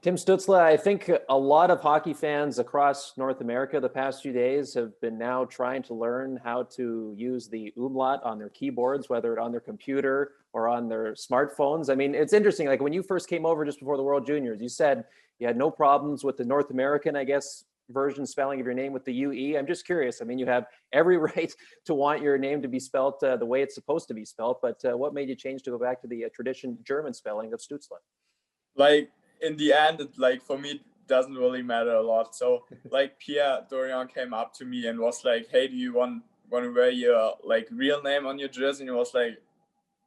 Tim Stützle, I think a lot of hockey fans across North America the past few days have been now trying to learn how to use the umlaut on their keyboards, whether it on their computer or on their smartphones. I mean, it's interesting. Like when you first came over just before the World Juniors, you said you had no problems with the North American, I guess, version spelling of your name with the UE. I'm just curious. I mean, you have every right to want your name to be spelt the way it's supposed to be spelt, but what made you change to go back to the tradition German spelling of Stützle? Like in the end, like for me, it doesn't really matter a lot. So like Pierre Dorian came up to me and was like, "Hey, do you want to wear your like real name on your jersey?" And it was like,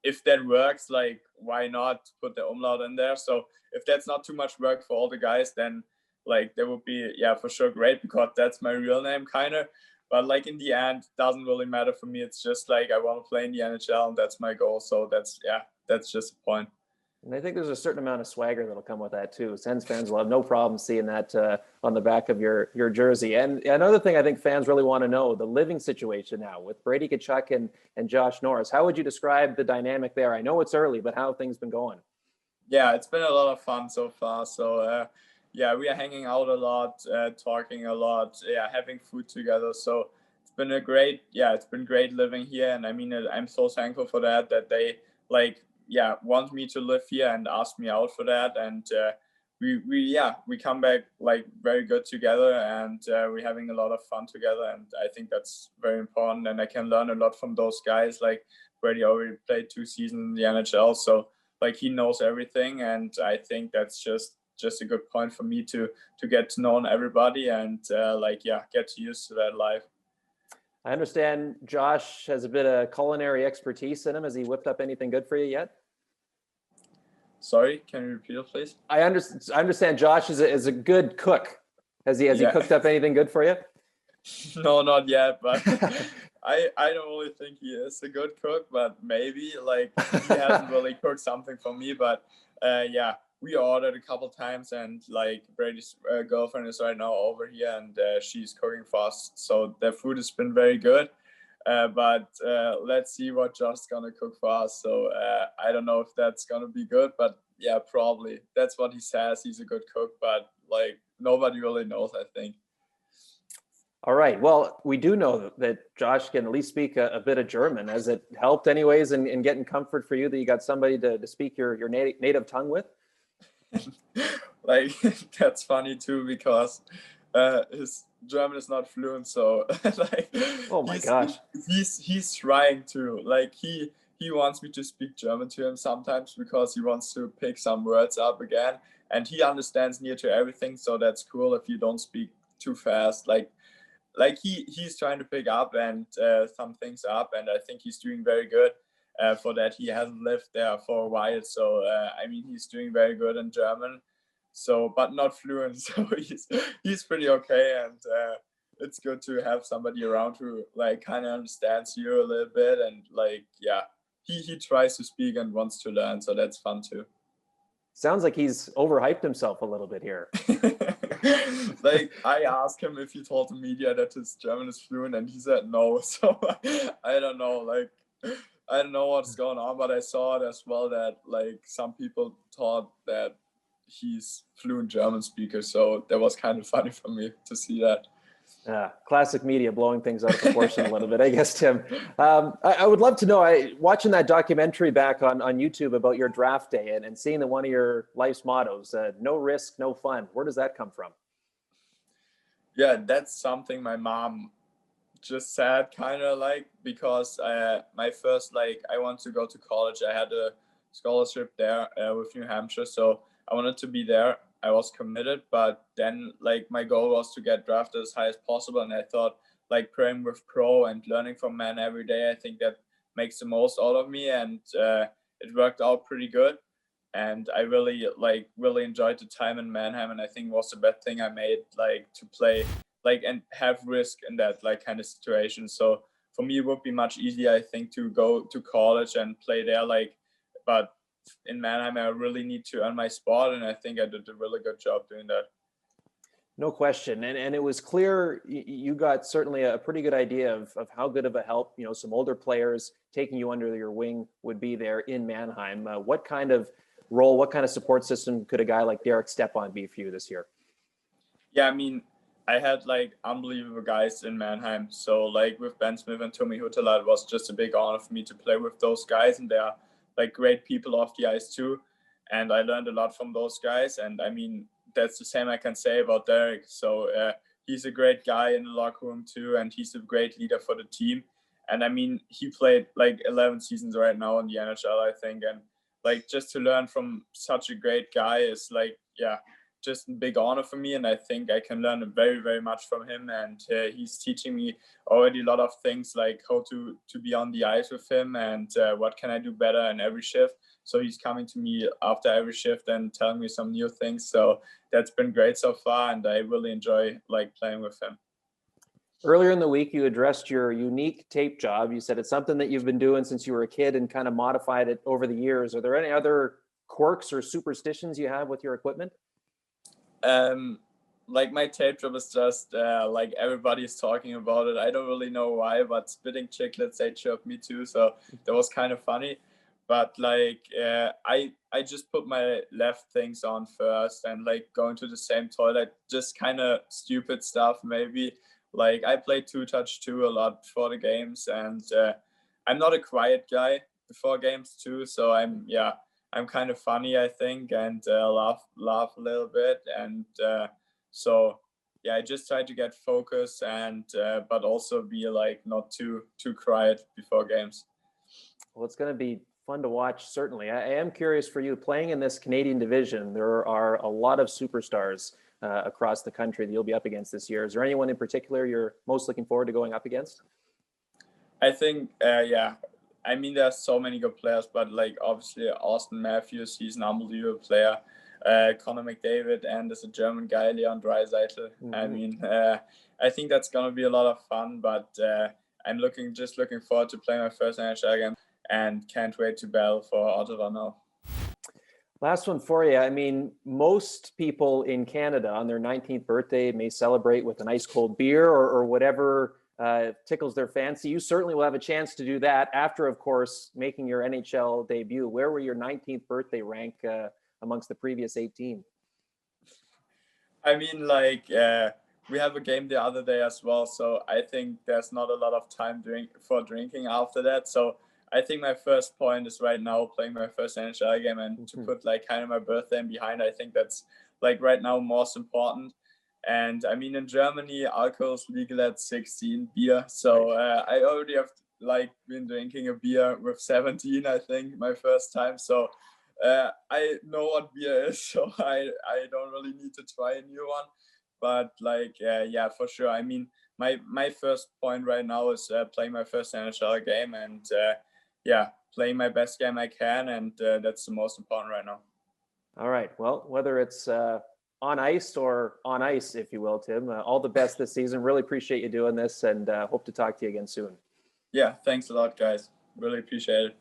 if that works, like why not put the umlaut in there? So if that's not too much work for all the guys, then like that would be for sure great, because that's my real name kind of. But like in the end, doesn't really matter for me. It's just like I want to play in the NHL and that's my goal. So that's just the point. And I think there's a certain amount of swagger that'll come with that too. Sens fans will have no problem seeing that on the back of your jersey. And another thing I think fans really want to know, the living situation now with Brady Tkachuk and Josh Norris. How would you describe the dynamic there? I know it's early, but how have things been going? Yeah, it's been a lot of fun so far. So we are hanging out a lot, talking a lot, having food together. So it's been it's been great living here. And I mean, I'm so thankful for that they want me to live here and ask me out for that. And we come back like very good together, and we're having a lot of fun together. And I think that's very important. And I can learn a lot from those guys. Like Brady already played 2 seasons in the NHL, so like he knows everything. And I think that's just a good point for me to get to know everybody and get used to that life. I understand Josh has a bit of culinary expertise in him. Has he whipped up anything good for you yet? Sorry, can you repeat it, please? I understand Josh is a good cook. Has he cooked up anything good for you? No, not yet, but I don't really think he is a good cook, but maybe like he hasn't really cooked something for me. But we ordered a couple times, and like Brady's girlfriend is right now over here, and she's cooking for us. So the food has been very good. But let's see what Josh's gonna cook for us. So I don't know if that's gonna be good, but yeah, probably. That's what he says. He's a good cook, but like nobody really knows, I think. All right. Well, we do know that Josh can at least speak a bit of German. Has it helped anyways in getting comfort for you that you got somebody to speak your native tongue with? Like that's funny too, because his German is not fluent, so like oh my gosh, he's trying to, like he wants me to speak German to him sometimes because he wants to pick some words up again, and he understands near to everything, so that's cool if you don't speak too fast. Like he's trying to pick up and some things up, and I think he's doing very good. For that, he hasn't lived there for a while, so I mean he's doing very good in German. So, but not fluent. So he's pretty okay, and it's good to have somebody around who like kind of understands you a little bit, and he tries to speak and wants to learn, so that's fun too. Sounds like he's overhyped himself a little bit here. Like I asked him if he told the media that his German is fluent, and he said no. So I don't know. Like I don't know what's going on, but I saw it as well that like some people thought that he's fluent German speaker. So that was kind of funny for me to see that. Classic media blowing things out of proportion a little bit, I guess, Tim. I would love to know, watching that documentary back on YouTube about your draft day and seeing that one of your life's mottos, no risk, no fun. Where does that come from? Yeah, that's something my mom just said, kind of like, because my first, like, I wanted to go to college. I had a scholarship there with New Hampshire, so I wanted to be there. I was committed, but then like my goal was to get drafted as high as possible, and I thought like playing with pro and learning from men every day, I think that makes the most out of me, and it worked out pretty good. And I really enjoyed the time in Mannheim, and I think it was the best thing I made, like to play like and have risk in that like kind of situation. So for me, it would be much easier, I think, to go to college and play there. Like, but in Mannheim, I really need to earn my spot, and I think I did a really good job doing that. No question. And it was clear you got certainly a pretty good idea of how good of a help, some older players taking you under your wing would be there in Mannheim. What kind of role, what kind of support system could a guy like Derek Stepan be for you this year? Yeah, I mean, I had like unbelievable guys in Mannheim. So like with Ben Smith and Tommy Huttela, it was just a big honor for me to play with those guys, and they are like great people off the ice too. And I learned a lot from those guys. And I mean, that's the same I can say about Derek. So he's a great guy in the locker room too, and he's a great leader for the team. And I mean, he played like 11 seasons right now in the NHL, I think. And like just to learn from such a great guy is like, yeah, just a big honor for me. And I think I can learn very, very much from him. And he's teaching me already a lot of things, like how to be on the ice with him, and what can I do better in every shift. So he's coming to me after every shift and telling me some new things. So that's been great so far, and I really enjoy like playing with him. Earlier in the week, you addressed your unique tape job. You said it's something that you've been doing since you were a kid and kind of modified it over the years. Are there any other quirks or superstitions you have with your equipment? Like my tape job is just like everybody's talking about it. I don't really know why, but Spitting Chicklets, they chirped me too. So that was kind of funny. But like I just put my left things on first, and like going to the same toilet, just kind of stupid stuff maybe. Like I play 2-touch-2 a lot before the games, and I'm not a quiet guy before games too. So I'm kind of funny, I think, and laugh a little bit, and so yeah, I just try to get focused, and but also be like not too quiet before games. Well, it's going to be fun to watch, certainly. I am curious for you, playing in this Canadian division, there are a lot of superstars across the country that you'll be up against this year. Is there anyone in particular you're most looking forward to going up against? I think, yeah. I mean, there's so many good players, but like obviously Austin Matthews, he's an unbelievable player. Connor McDavid, and there's a German guy, Leon Draisaitl. Mm-hmm. I mean, I think that's gonna be a lot of fun. But I'm looking forward to playing my first NHL game, and can't wait to battle for Ottawa now. Last one for you. I mean, most people in Canada on their 19th birthday may celebrate with an ice cold beer or whatever tickles their fancy. You certainly will have a chance to do that after, of course, making your NHL debut. Where will your 19th birthday rank amongst the previous 18? I mean, like, we have a game the other day as well, so I think there's not a lot of time for drinking after that. So I think my first point is right now playing my first NHL game, and to put like kind of my birthday in behind. I think that's like right now most important. And I mean, in Germany, alcohol is legal at 16, beer. So I already have like been drinking a beer with 17, I think, my first time. So I know what beer is, so I don't really need to try a new one. But like, yeah, for sure. I mean, my first point right now is playing my first NHL game, and yeah, playing my best game I can, and that's the most important right now. All right. Well, whether it's on ice or on ice, if you will, Tim, all the best this season. Really appreciate you doing this, and hope to talk to you again soon. Yeah, thanks a lot, guys. Really appreciate it.